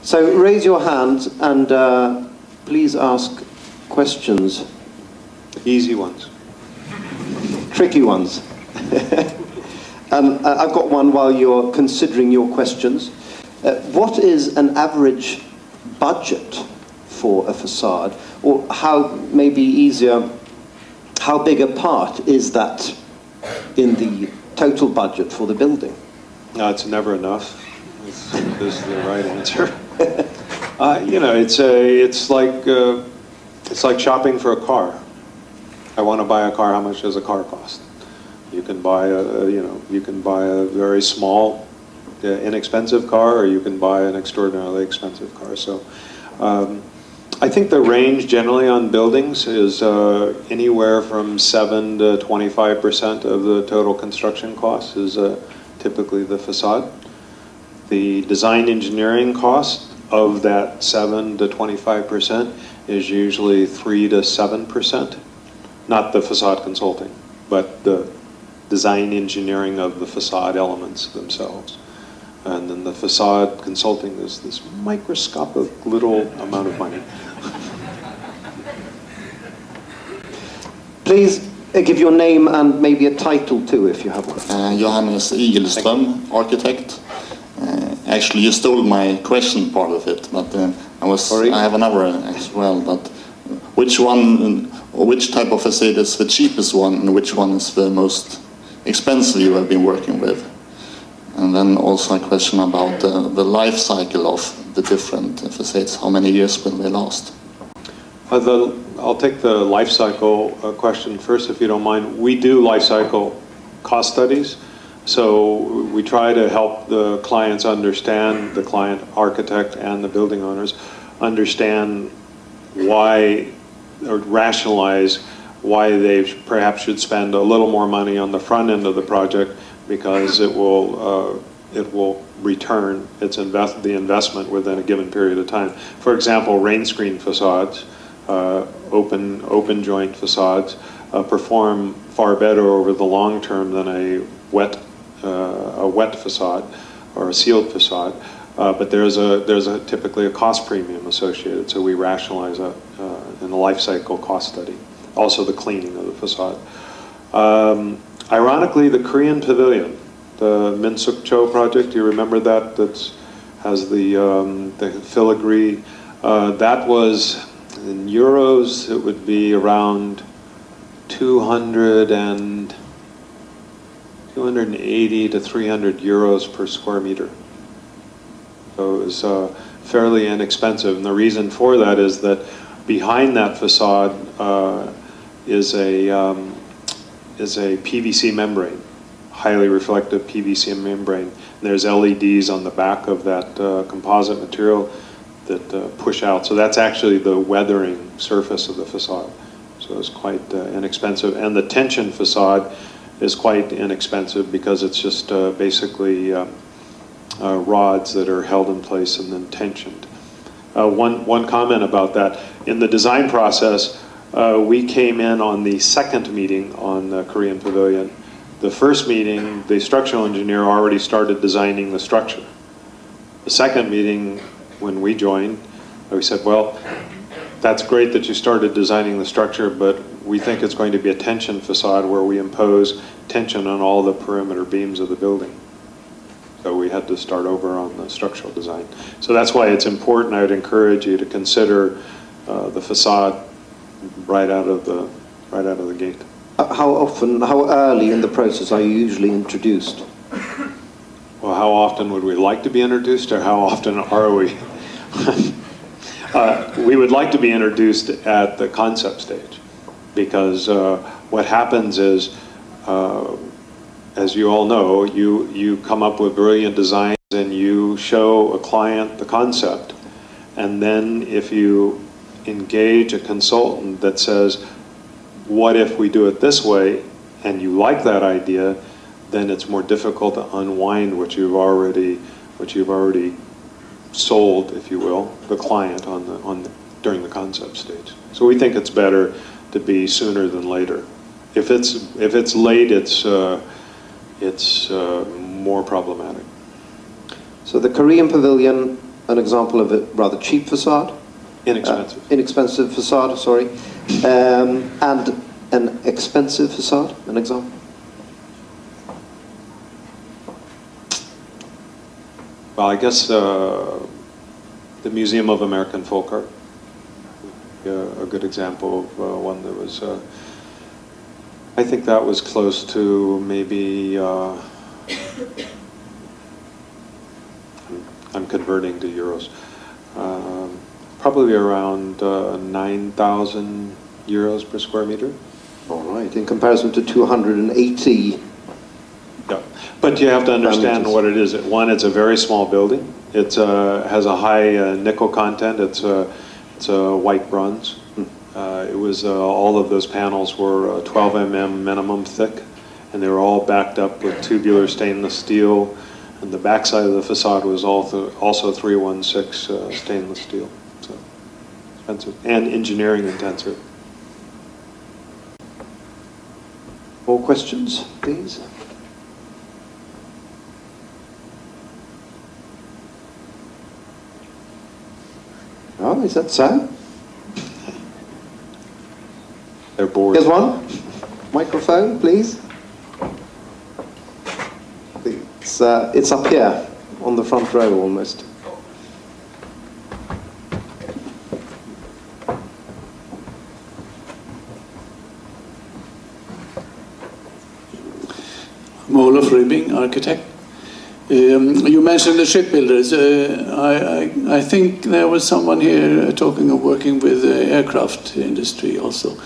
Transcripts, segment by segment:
So raise your hand and please ask questions. Easy ones. Tricky ones. I've got one while you're considering your questions. What is an average budget for a facade? Or how, maybe easier, how big a part is that in the total budget for the building? No, it's never enough. This is the right answer. You know, it's like shopping for a car. I want to buy a car. How much does a car cost? You can buy a very small, inexpensive car, or you can buy an extraordinarily expensive car. So, I think the range generally on buildings is anywhere from 7 to 25% of the total construction cost is typically the facade. The design engineering cost of that 7 to 25% is usually 3 to 7%. Not the facade consulting, but the design engineering of the facade elements themselves. And then the facade consulting is this microscopic little amount of money. Please give your name and maybe a title too, if you have one. Johannes Igelström, architect. Actually, you stole my question part of it, but I have another as well. But which one, or which type of facade is the cheapest one, and which one is the most expensive you have been working with? And then also a question about the life cycle of the different facades. How many years will they last? I'll take the life cycle question first, if you don't mind. We do life cycle cost studies. So we try to help the clients understand, the client architect and the building owners, understand why, or rationalize why they perhaps should spend a little more money on the front end of the project, because it will return the investment within a given period of time. For example, rain screen facades, open joint facades, perform far better over the long term than a wet facade or a sealed facade, but there's typically a cost premium associated, so we rationalize that in the life cycle cost study. Also the cleaning of the facade. Ironically, the Korean Pavilion, the Minsukcho project, you remember that? That has the filigree. That was, in euros, it would be around 280 to 300 euros per square meter. So it was fairly inexpensive, and the reason for that is that behind that facade is a PVC membrane, highly reflective PVC membrane. And there's LEDs on the back of that composite material that push out. So that's actually the weathering surface of the facade. So it's quite inexpensive. And the tension facade is quite inexpensive because it's just basically rods that are held in place and then tensioned. One comment about that. In the design process, we came in on the second meeting on the Korean Pavilion. The first meeting, the structural engineer already started designing the structure. The second meeting, when we joined, we said, well, that's great that you started designing the structure, but we think it's going to be a tension facade where we impose tension on all the perimeter beams of the building. So we had to start over on the structural design. So that's why it's important. I would encourage you to consider the facade right out of the gate. How early in the process are you usually introduced? Well, how often would we like to be introduced, or how often are we? We would like to be introduced at the concept stage, because what happens is, as you all know, you come up with brilliant designs and you show a client the concept, and then if you engage a consultant that says, what if we do it this way, and you like that idea, then it's more difficult to unwind what you've already sold, if you will, the client during the concept stage. So we think it's better to be sooner than later. If it's late, it's more problematic. So the Korean Pavilion an example of a rather cheap facade? Inexpensive. Inexpensive facade, sorry. And an expensive facade, an example? Well, I guess the Museum of American Folk Art, a good example of one that was, I think that was close to maybe, I'm converting to euros, probably around 9,000 euros per square meter. All right, in comparison to 280. Yeah, but you have to understand what it is. One, it's a very small building. It has a high nickel content. It's a white bronze. It was all of those panels were 12 mm minimum thick, and they were all backed up with tubular stainless steel. And the backside of the facade was also 316 stainless steel. So expensive and engineering intensive. More questions, please? Oh, is that so? They're bored. Here's one. Microphone, please. It's up here, on the front row almost. Olof Ribbing, architect. You mentioned the shipbuilders. I think there was someone here talking of working with the aircraft industry also.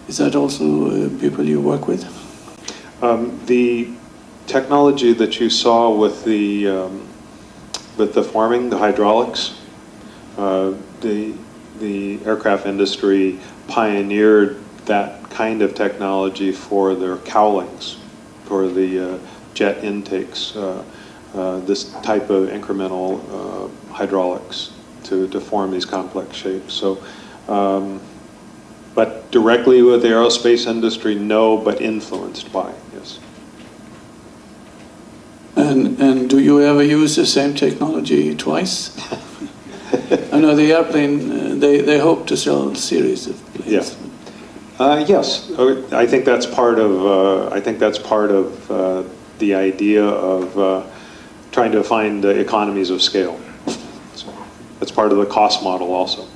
Is that also people you work with? The technology that you saw with the forming, the hydraulics, the aircraft industry pioneered that kind of technology for their cowlings, for the jet intakes. This type of incremental hydraulics to form these complex shapes. So, but directly with the aerospace industry, no, but influenced by, yes. And do you ever use the same technology twice? I know the airplane, they hope to sell a series of planes. Yeah. Yes, I think that's part of the idea of trying to find economies of scale. So that's part of the cost model also.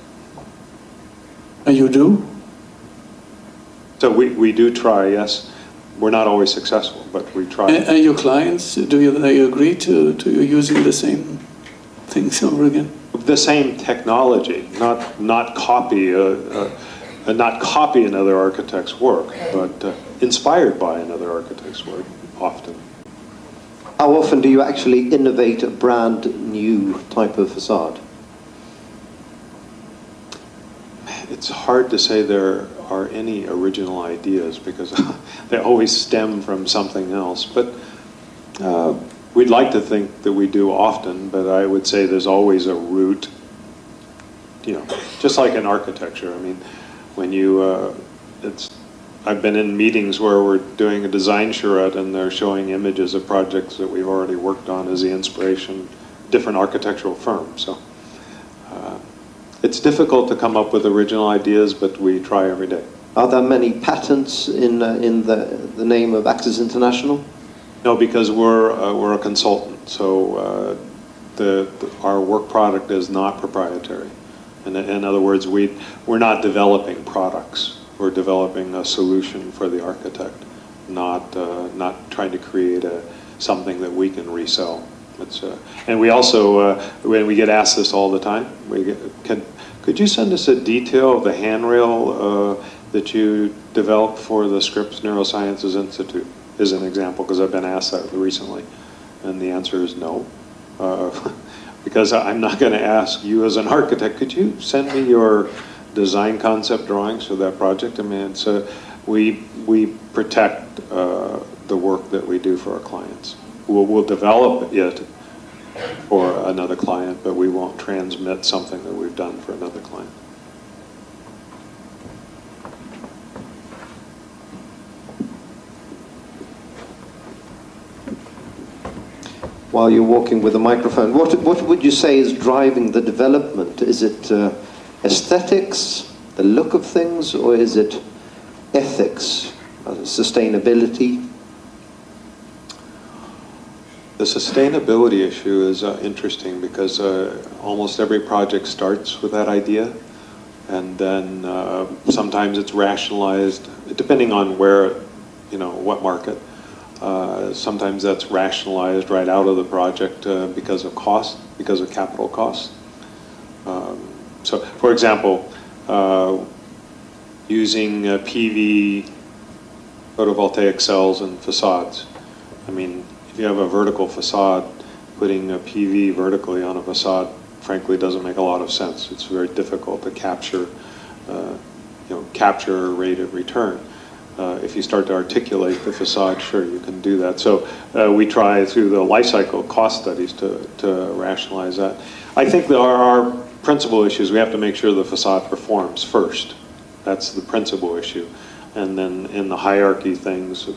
And you do? So we do try, yes. We're not always successful, but we try. And your clients, they agree to you using the same things over again? The same technology, not copy another architect's work, but inspired by another architect's work often. How often do you actually innovate a brand new type of facade? It's hard to say there are any original ideas because they always stem from something else. But we'd like to think that we do often, but I would say there's always a root, just like in architecture. I mean, when I've been in meetings where we're doing a design charrette and they're showing images of projects that we've already worked on as the inspiration, different architectural firms. So it's difficult to come up with original ideas, but we try every day. Are there many patents in the name of Axis International? No, because we're a consultant, so our work product is not proprietary. In other words, we're not developing products. We're developing a solution for the architect, not trying to create something that we can resell. And we also, when we get asked this all the time, could you send us a detail of the handrail that you developed for the Scripps Neurosciences Institute, as an example, because I've been asked that recently. And the answer is no. Because I'm not going to ask you as an architect, could you send me your design concept drawings for that project? I mean, we protect the work that we do for our clients. We'll develop it for another client, but we won't transmit something that we've done for another client. while you're walking with a microphone. What would you say is driving the development? Is it aesthetics, the look of things, or is it ethics, sustainability? The sustainability issue is interesting because almost every project starts with that idea, and then sometimes it's rationalized, depending on where, what market. Sometimes that's rationalized right out of the project because of cost, because of capital costs. So, for example, using PV photovoltaic cells in facades. I mean, if you have a vertical facade, putting a PV vertically on a facade, frankly, doesn't make a lot of sense. It's very difficult to capture, capture rate of return. If you start to articulate the facade, sure, you can do that. So we try through the life cycle cost studies to rationalize that. I think there are principal issues. We have to make sure the facade performs first. That's the principal issue. And then in the hierarchy things,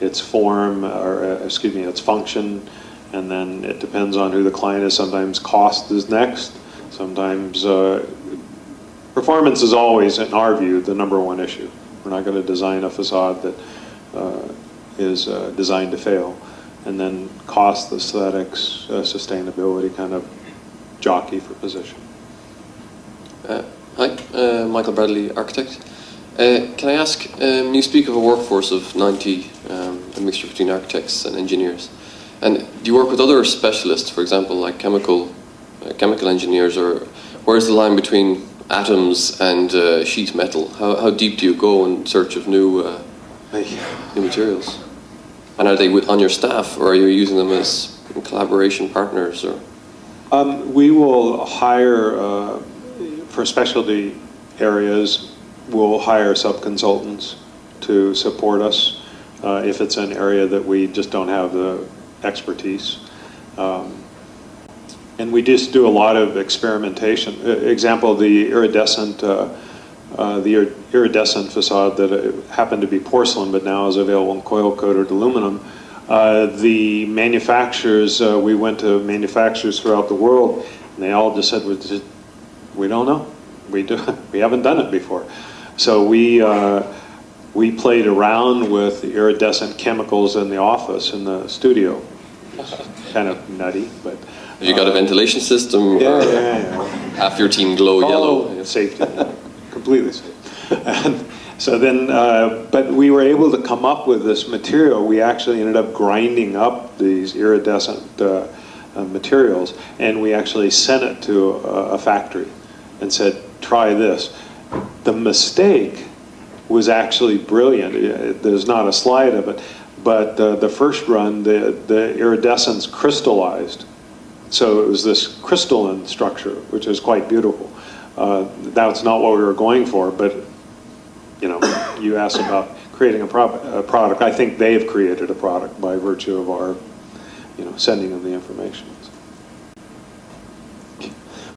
it's form, or excuse me, it's function, and then it depends on who the client is. Sometimes cost is next. Sometimes performance is always, in our view, the #1 issue. We're not going to design a facade that is designed to fail. And then cost, aesthetics, sustainability kind of jockey for position. Hi, Michael Bradley, architect. Can I ask, you speak of a workforce of 90, a mixture between architects and engineers. And do you work with other specialists, for example, like chemical engineers, or where's the line between atoms and sheet metal? How deep do you go in search of new materials? And are they on your staff, or are you using them as collaboration partners? Or we will hire, for specialty areas, we'll hire sub-consultants to support us if it's an area that we just don't have the expertise. And we just do a lot of experimentation. Example, the iridescent facade that happened to be porcelain but now is available in coil-coated aluminum. The manufacturers, we went to manufacturers throughout the world, and they all just said, we don't know. We haven't done it before. So we played around with the iridescent chemicals in the office, in the studio. Kind of nutty, but... Have you got a ventilation system? Yeah. Half your team glow yellow? Safety, completely safe. And so then, but we were able to come up with this material. We actually ended up grinding up these iridescent materials, and we actually sent it to a factory and said, try this. The mistake was actually brilliant. There's not a slide of it, but the first run, the iridescence crystallized. So it was this crystalline structure, which is quite beautiful. That's not what we were going for, but you asked about creating a product. I think they've created a product by virtue of our, sending them the information.